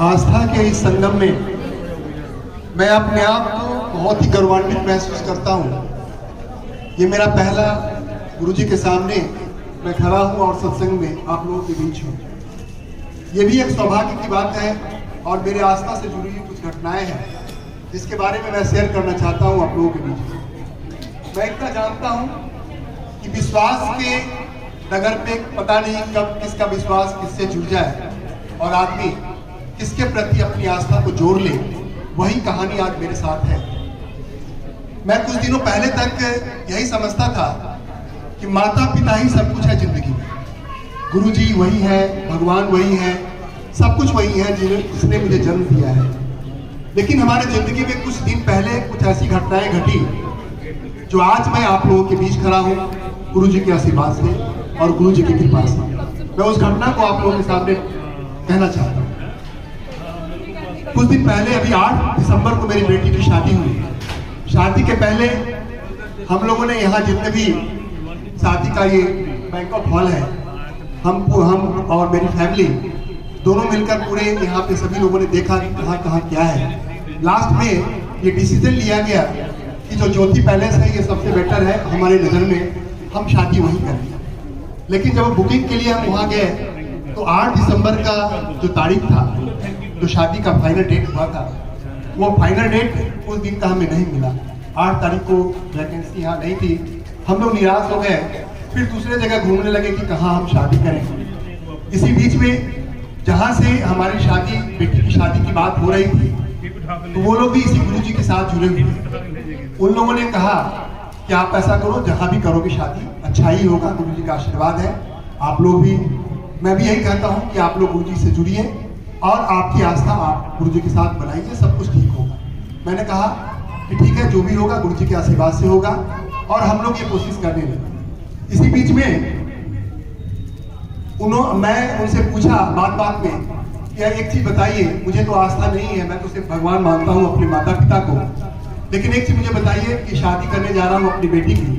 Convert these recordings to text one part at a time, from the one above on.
आस्था के इस संगम में मैं अपने आप को बहुत ही गौरवान्वित महसूस करता हूँ। ये मेरा पहला गुरुजी के सामने मैं खड़ा हूँ और सत्संग में आप लोगों के बीच हूँ। ये भी एक सौभाग्य की बात है और मेरे आस्था से जुड़ी हुई कुछ घटनाएं हैं जिसके बारे में मैं शेयर करना चाहता हूँ आप लोगों के बीच। मैं इतना जानता हूँ कि विश्वास के नगर पे पता नहीं कब किसका विश्वास किससे जुड़ जाए और आदमी किसके प्रति अपनी आस्था को जोड़ ले। वही कहानी आज मेरे साथ है। मैं कुछ दिनों पहले तक यही समझता था कि माता पिता ही सब कुछ है जिंदगी में। गुरु जी वही है, भगवान वही है, सब कुछ वही है जिसने मुझे जन्म दिया है। लेकिन हमारे जिंदगी में कुछ दिन पहले कुछ ऐसी घटनाएं घटी जो आज मैं आप लोगों के बीच खड़ा हूँ गुरु जी के आशीर्वाद से और गुरु जी की कृपा से। मैं उस घटना को आप लोगों के सामने कहना चाहता हूँ। कुछ दिन पहले अभी 8 दिसंबर को मेरी बेटी की शादी हुई। शादी के पहले हम लोगों ने यहाँ जितने भी शादी का ये बैंक्वेट हॉल है, हम और मेरी फैमिली दोनों मिलकर पूरे यहाँ पे सभी लोगों ने देखा कि कहाँ कहाँ क्या है। लास्ट में ये डिसीजन लिया गया कि जो ज्योति पैलेस है ये सबसे बेटर है हमारे नज़र में, हम शादी वहीं करें। लेकिन जब बुकिंग के लिए हम वहाँ गए तो 8 दिसंबर का जो तारीख था, जो शादी का फाइनल डेट हुआ था, वो फाइनल डेट उस दिन का हमें नहीं मिला। 8 तारीख को वैकेंसी यहाँ नहीं थी। हम लोग निराश हो गए, फिर दूसरे जगह घूमने लगे कि कहाँ हम शादी करें। इसी बीच में जहाँ से हमारी शादी, बेटी की शादी की बात हो रही थी, तो वो लोग भी इसी गुरु जी के साथ जुड़े हुए। उन लोगों ने कहा कि आप ऐसा करो, जहाँ भी करोगे शादी अच्छा ही होगा, गुरु जी का आशीर्वाद है। आप लोग भी, मैं भी यही कहता हूँ कि आप लोग गुरु जी से जुड़िए और आपकी आस्था आप गुरु जी के साथ बनाइए, सब कुछ ठीक होगा। मैंने कहा कि ठीक है, जो भी होगा गुरु जी के आशीर्वाद से होगा और हम लोग ये कोशिश करने लगे। इसी बीच में मैं उनसे पूछा बात में कि एक चीज बताइए, मुझे तो आस्था नहीं है, मैं तो सिर्फ भगवान मानता हूँ अपने माता पिता को, लेकिन एक चीज मुझे बताइए कि शादी करने जा रहा हूँ अपनी बेटी की,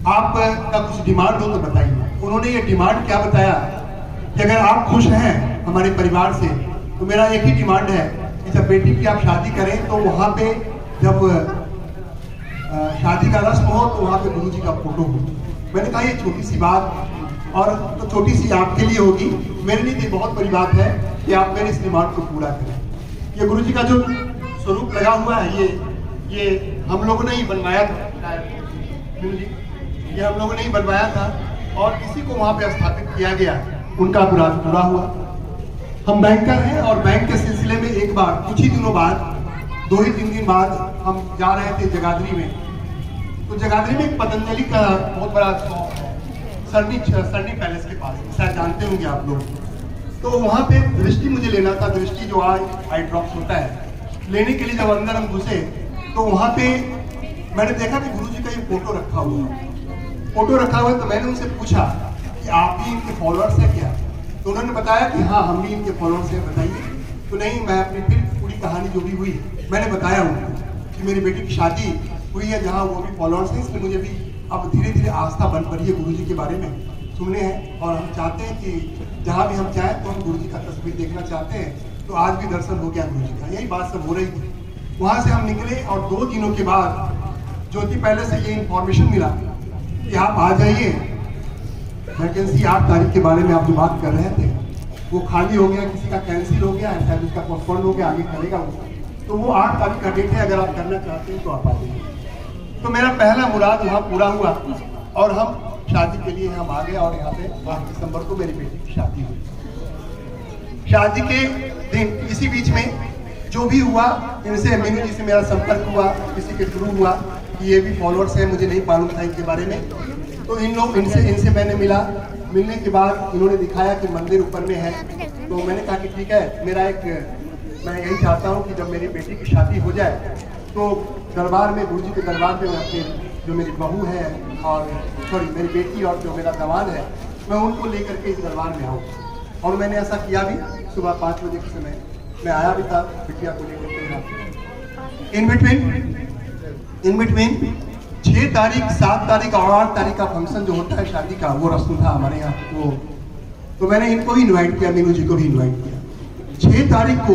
आपका कुछ डिमांड हो तो बताइए। उन्होंने ये डिमांड क्या बताया कि अगर आप खुश हैं हमारे परिवार से तो मेरा एक ही डिमांड है कि जब बेटी की आप शादी करें तो वहाँ पे जब शादी का रस्म हो तो वहाँ पे गुरु जी का फोटो हो। मैंने कहा ये छोटी सी बात और तो छोटी सी आपके लिए होगी, मेरे लिए ये बहुत बड़ी बात है कि आप मेरे इस डिमांड को पूरा करें। ये गुरु जी का जो स्वरूप लगा हुआ है ये हम लोगों ने ही बनवाया था, ये हम लोगों ने ही बनवाया था और इसी को वहाँ पे स्थापित किया गया। उनका पूरा हुआ। हम बैंकर हैं और बैंक के सिलसिले में एक बार कुछ ही दिनों बाद, 2 ही 3 दिन बाद हम जा रहे थे जगाधरी में। तो जगाधरी में एक पतंजलि का बहुत बड़ा शॉप है, सरनी पैलेस के पास, शायद जानते होंगे आप लोग। तो वहाँ पे दृष्टि मुझे लेना था, दृष्टि जो आई ड्रॉप्स होता है, लेने के लिए जब अंदर हम घुसे तो वहाँ पे मैंने देखा कि गुरु जी का ये फोटो रखा हुआ है। तो मैंने उनसे पूछा कि आप भी इनके फॉलोअर्स हैं क्या? तो उन्होंने बताया कि हाँ, हम भी इनके फॉलोअर्स हैं, बताइए। तो नहीं, मैं अपनी फिर पूरी कहानी जो भी हुई मैंने बताया उनको कि मेरी बेटी की शादी हुई है जहाँ वो भी फॉलोअर्स हैं, इसलिए मुझे भी अब धीरे धीरे आस्था बन पड़ी है गुरु जी के बारे में सुनने हैं और हम चाहते हैं कि जहाँ भी हम चाहें तो हम गुरु जी का तस्वीर देखना चाहते हैं। तो आज भी दर्शन हो गया गुरु जी का, यही बात सब हो रही थी। वहाँ से हम निकले और 2 दिनों के बाद ज्योति पहले से ये इंफॉर्मेशन मिला कि आप आ जाइए, वैकेंसी 8 तारीख के बारे में आप जो बात कर रहे थे वो खाली हो गया, किसी का कैंसिल हो गया, शायद उसका पोस्टपोन हो गया, आगे करेगा वो। तो वो 8 तारीख का डेट है, अगर आप करना चाहते हैं तो आप आ जाइए। तो मेरा पहला मुराद वहाँ पूरा हुआ और हम शादी के लिए हम आ गए और यहाँ पे 8 दिसंबर को मेरी बेटी की शादी हुई। शादी के दिन इसी बीच में जो भी हुआ, इनसे मीनू जी से मेरा संपर्क हुआ, किसी के थ्रू हुआ कि ये भी फॉलोअर्स हैं, मुझे नहीं मालूम था इनके बारे में। तो इनसे मैंने मिलने के बाद इन्होंने दिखाया कि मंदिर ऊपर में है। तो मैंने कहा कि ठीक है, मैं यही चाहता हूँ कि जब मेरी बेटी की शादी हो जाए तो दरबार में, गुरु जी के दरबार में, मैं अपने जो मेरी बहू है और मेरी बेटी और जो मेरा दवान है, मैं उनको लेकर के इस दरबार में आऊँ। और मैंने ऐसा किया भी। सुबह 5 बजे के समय मैं आया भी था बिटिया को लेकर के। इन बिटवीन 6 तारीख, 7 तारीख और 8 तारीख का फंक्शन जो होता है शादी का, वो रस्म था हमारे यहाँ। तो मैंने इनको भी इनवाइट किया, मीनू जी को भी इनवाइट किया। 6 तारीख को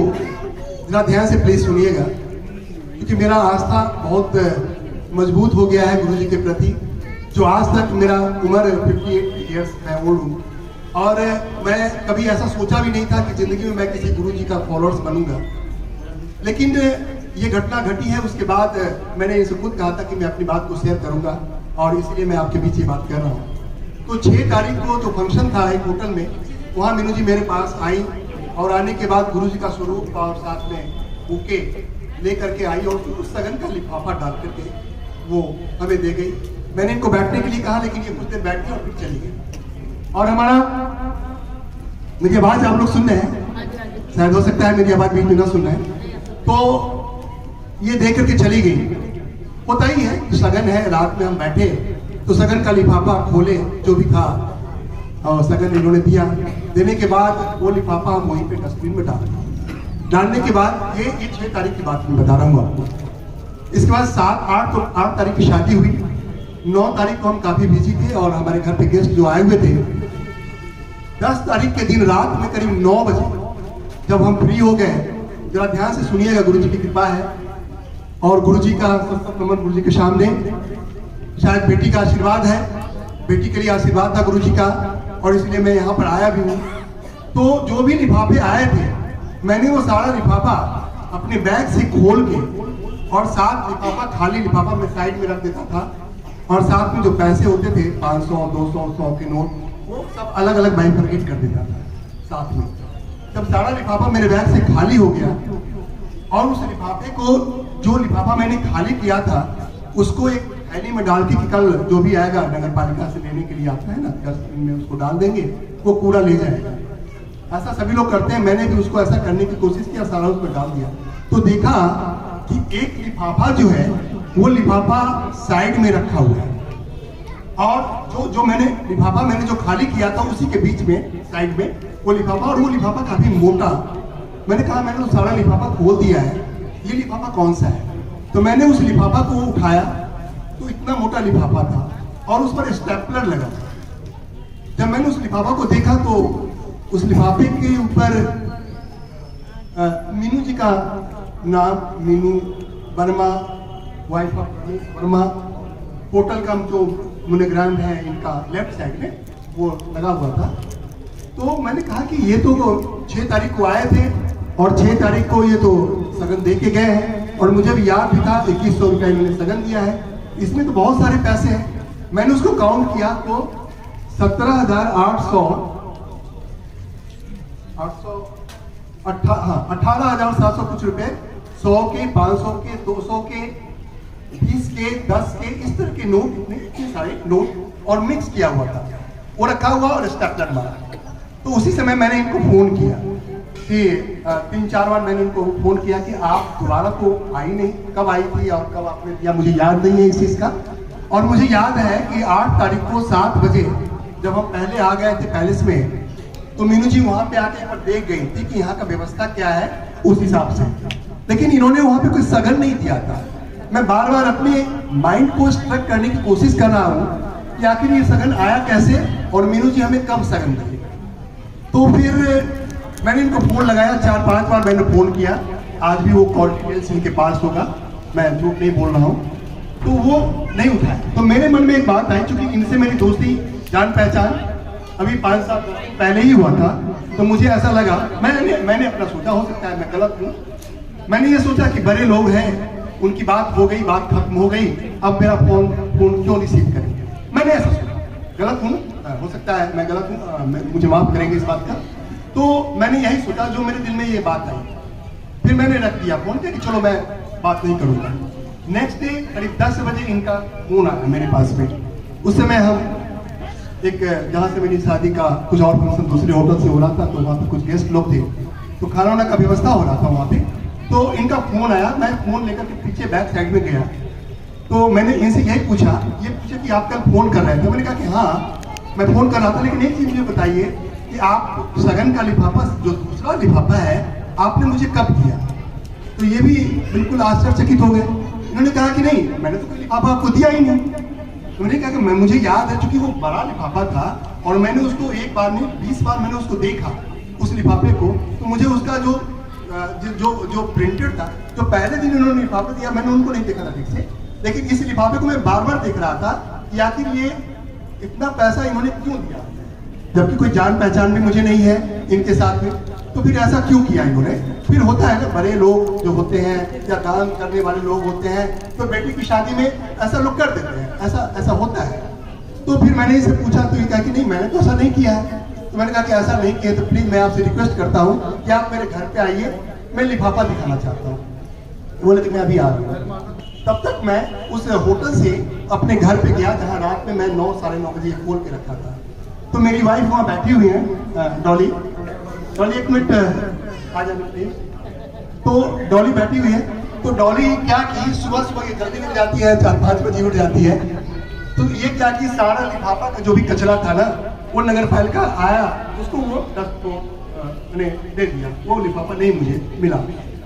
जरा ध्यान से प्लीज सुनिएगा, क्योंकि मेरा आस्था बहुत मजबूत हो गया है गुरु जी के प्रति। जो आज तक मेरा उम्र 58 ईयर्स मैं ओल्ड हूँ, और मैं कभी ऐसा सोचा भी नहीं था कि जिंदगी में मैं किसी गुरु जी का फॉलोअर्स बनूंगा। लेकिन ये घटना घटी है, उसके बाद मैंने इसे खुद कहा था कि मैं अपनी बात को शेयर करूंगा, और इसलिए मैं आपके बीच ये बात कर रहा हूँ। तो 6 तारीख को जो फंक्शन था एक होटल में, वहाँ मीनू जी मेरे पास आई, और आने के बाद गुरु जी का स्वरूप और साथ में बुके ले करके आई, और उस सगन का लिफाफा डाल करके वो हमें दे गई। मैंने इनको बैठने के लिए कहा, लेकिन ये कुछ देर बैठ गई और फिर चली गई। और हमारा, मेरी आवाज आप लोग सुन रहे हैं, शायद हो सकता है मेरी आवाज बीच में ना सुन रहे हैं, तो ये देख करके चली गई। होता ही है, सगन है, रात में हम बैठे तो सगन का लिफाफा खोले, जो भी था और सगन इन्होंने दिया। देने के बाद वो लिफाफा हम वहीं पे डस्टबिन में डालने के बाद, ये 6 तारीख की बात मैं बता रहा हूँ आपको। इसके बाद 8 तारीख की शादी हुई। 9 तारीख को हम काफी बिजी थे और हमारे घर पे गेस्ट जो आए हुए थे। 10 तारीख के दिन रात में करीब 9 बजे जब हम फ्री हो गए, जरा ध्यान से सुनिएगा, गुरु जी की कृपा है और गुरु जी का नमन गुरु जी के सामने। शायद बेटी का आशीर्वाद है, बेटी के लिए आशीर्वाद था गुरु जी का, और इसलिए मैं यहाँ पर आया भी हूँ। तो जो भी लिफाफे आए थे, मैंने वो सारा लिफाफा अपने बैग से खोल के, और 7 लिफाफा खाली लिफाफा मैं साइड में रख देता था, और साथ में जो पैसे होते थे 500, 200, 100 के नोट, वो सब अलग अलग बाइफरकेट कर देता था साथ में। जब सारा लिफाफा मेरे बैग से खाली हो गया, और उस लिफाफे को, जो लिफाफा मैंने खाली किया था, उसको एक थैली में डाल के, कि कल जो भी आएगा नगर पालिका से लेने के लिए आता है ना, डस्टबिन में उसको डाल देंगे, वो कूड़ा ले जाएगा। ऐसा सभी लोग करते हैं, मैंने भी उसको ऐसा करने की कोशिश किया, सारा उसमें डाल दिया। तो देखा कि एक लिफाफा जो है, वो लिफाफा साइड में रखा हुआ है, और जो मैंने लिफाफा मैंने जो खाली किया था, उसी के बीच में साइड में वो लिफाफा, और वो लिफाफा काफी मोटा। मैंने कहा मैंने तो सारा लिफाफा खोल दिया है, ये लिफाफा कौन सा है? तो मैंने उस लिफाफा को उठाया, तो इतना मोटा लिफाफा था और उस पर स्टेपलर लगा। जब मैंने उस लिफाफा को देखा, तो उस लिफाफे के ऊपर मीनू जी का नाम, Meenu Verma, wife of Verma, hotel का जो मोनोग्राम है इनका लेफ्ट साइड में, वो लगा हुआ था। तो मैंने कहा कि ये तो 6 तारीख को आए थे, और 6 तारीख को ये तो सगन दे के गए हैं, और मुझे भी याद भी था 2100 रुपये इन्होंने सगन दिया है, इसमें तो बहुत सारे पैसे हैं। मैंने उसको काउंट किया तो 18,700 कुछ रुपए, 100 के, 500 के, 200 के, 20 के, 10 के, इस तरह के नोट, इतने सारे नोट और मिक्स किया हुआ था, वो रखा हुआ और स्टेपलर मारा। तो उसी समय मैंने इनको फोन किया कि 3-4 बार मैंने इनको फोन किया कि आप दोबारा तो आई नहीं, कब आई थी और कब आपने दिया मुझे याद नहीं है इस चीज का। और मुझे याद है कि 8 तारीख को 7 बजे जब हम पहले आ गए थे पैलेस में, तो मीनू जी वहां पे आके एक बार देख गई थी कि यहाँ का व्यवस्था क्या है उस हिसाब से, लेकिन इन्होंने वहां पे कोई सगन नहीं दिया था। मैं बार बार अपने माइंड को स्ट्रक करने की कोशिश कर रहा हूँ कि आखिर ये सगन आया कैसे, और मीनू जी हमें कब सगन देंगे। तो फिर मैंने इनको फोन लगाया, 4-5 बार मैंने फोन किया, आज भी वो कॉल डिटेल्स इनके पास होगा, मैं झूठ नहीं बोल रहा हूँ, तो वो नहीं उठाया। तो मेरे मन में एक बात आई, क्योंकि इनसे मेरी दोस्ती जान पहचान अभी 5 साल पहले ही हुआ था, तो मुझे ऐसा लगा, मैंने अपना सोचा, हो सकता है मैं गलत हूँ, मैंने ये सोचा कि बड़े लोग हैं, उनकी बात हो गई, बात खत्म हो गई, अब मेरा फोन क्यों रिसीव करेंगे, मैंने ऐसा सोचा। गलत हूँ, हो सकता है मैं गलत हूँ, मुझे माफ करेंगे इस बात का। तो मैंने यही सोचा, जो मेरे दिल में ये बात आई, फिर मैंने रख दिया फोन कि चलो मैं बात नहीं करूंगा। नेक्स्ट डे करीब 10 बजे इनका फोन आया मेरे पास में। उस समय हम एक, जहाँ से मेरी शादी का कुछ और फंक्शन दूसरे होटल से हो रहा था, तो वहाँ पे कुछ गेस्ट लोग थे, तो खाना वाना का व्यवस्था हो रहा था वहाँ पे। तो इनका फोन आया, मैं फोन लेकर के पीछे बैक साइड में गया, तो मैंने इनसे यही पूछा कि आप कल फोन कर रहे थे। मैंने कहा कि हाँ मैं फोन कर रहा था, लेकिन एक चीज मुझे बताइए कि आप सगन का लिफाफा, जो दूसरा लिफाफा है, आपने मुझे कब दिया? तो ये भी बिल्कुल आश्चर्यचकित हो गए। इन्होंने कहा कि नहीं, मैंने तो कोई लिफाफा आपको दिया ही नहीं। तो मैंने कहा कि मुझे याद है, चूंकि वो बड़ा लिफाफा था और मैंने उसको एक बार नहीं 20 बार मैंने उसको देखा, उस लिफाफे को, तो मुझे उसका जो जो प्रिंटेड था, जो पहले दिन उन्होंने लिफाफा दिया, मैंने उनको नहीं देखा था ठीक से, लेकिन इस लिफाफे को मैं बार बार देख रहा था कि आखिर ये इतना पैसा इन्होंने क्यों दिया, जबकि कोई जान पहचान भी मुझे नहीं है इनके साथ में, तो फिर ऐसा क्यों किया इन्होंने। फिर होता है ना, बड़े लोग जो होते हैं या दान करने वाले लोग होते हैं, तो बेटी की शादी में ऐसा लोग कर देते हैं, ऐसा होता है। तो फिर मैंने इसे पूछा, तो ये कहा कि नहीं, मैंने तो ऐसा नहीं किया है। तो मैंने कहा कि ऐसा नहीं किया तो प्लीज मैं आपसे रिक्वेस्ट करता हूँ कि आप मेरे घर पे आइए, मैं लिफाफा दिखाना चाहता हूँ। बोले कि मैं अभी आ रहा हूँ। तब तक मैं उस होटल से अपने घर पे गया, जहाँ रात में मैं 9 साढ़े 9 बजे खोल के रखा था। तो मेरी वाइफ वहाँ बैठी हुई है, डॉली, एक मिनट आ जाना प्लीज। तो डॉली बैठी हुई है, तो डॉली क्या की, सुबह ये जल्दी उठ जाती है, 4-5 बजे उठ जाती है। तो ये क्या की, सारा लिफाफा का जो भी कचरा था ना, वो नगर पालिका का आया, उसको वो डस्ट को मैंने दे दिया, वो लिफाफा नहीं मुझे मिला।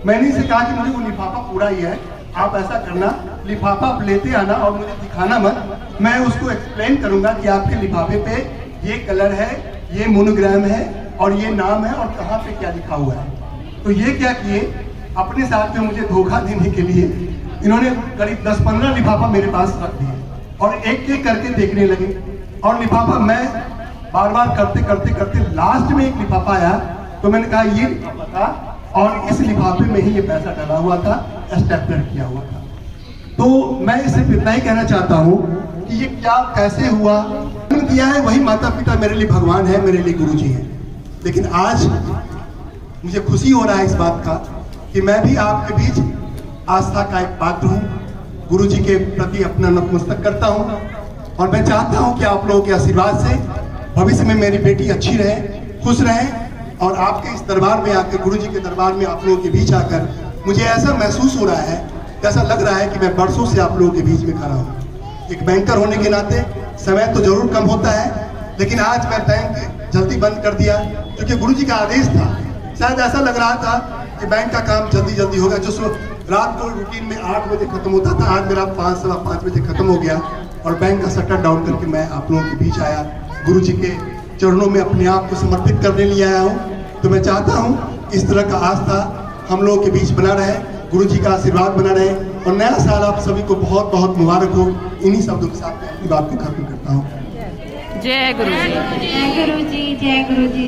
मैंने इसे कहा कि मुझे वो लिफाफा पूरा ही है, आप ऐसा करना, लिफाफा आप लेते आना और मुझे दिखाना मत, मैं उसको एक्सप्लेन करूंगा कि आपके लिफाफे पे ये कलर है, ये मोनोग्राम है और ये नाम है और कहाँ पे क्या लिखा हुआ है। तो ये क्या किए, अपने साथ में मुझे धोखा देने के लिए इन्होंने करीब 10-15 लिफाफा मेरे पास रख दिए और एक एक करके देखने लगे। और लिफाफा मैं बार बार करते लास्ट में एक लिफाफा आया, तो मैंने कहा ये लिफाफा था और इस लिफाफे में ही ये पैसा डाला हुआ था, स्टेपलर किया हुआ था। तो मैं इसे इतना ही कहना चाहता हूँ कि ये क्या कैसे हुआ, किया है वही माता पिता मेरे लिए भगवान है, मेरे लिए गुरु जी है। लेकिन आज मुझे खुशी हो रहा है इस बात का कि मैं भी आपके बीच आस्था का एक पात्र हूँ, गुरु जी के प्रति अपना नतमस्तक करता हूँ और मैं चाहता हूँ कि आप लोगों के आशीर्वाद से भविष्य में मेरी बेटी अच्छी रहे, खुश रहे और आपके इस दरबार में आकर, गुरु जी के दरबार में आप लोगों के बीच आकर मुझे ऐसा महसूस हो रहा है, ऐसा लग रहा है कि मैं बरसों से आप लोगों के बीच में खड़ा हूँ। एक बैंकर होने के नाते समय तो जरूर कम होता है, लेकिन आज मैं बैंक जल्दी बंद कर दिया क्योंकि गुरु जी का आदेश था। शायद ऐसा लग रहा था कि बैंक का काम जल्दी होगा, जो रात को रूटीन में 8 बजे खत्म होता था, आज मेरा 5-5 बजे खत्म हो गया और बैंक का शटर डाउन करके मैं आप लोगों के बीच आया, गुरु जी के चरणों में अपने आप को समर्पित करने लिए आया हूँ। तो मैं चाहता हूँ इस तरह का आस्था हम लोगों के बीच बना रहे, गुरु जी का आशीर्वाद बना रहे और नया साल आप सभी को बहुत बहुत मुबारक हो। इन्हीं शब्दों के साथ मैं अपनी बात को खत्म करता हूँ। जय गुरु जी। जय गुरु जी, जय गुरु जी।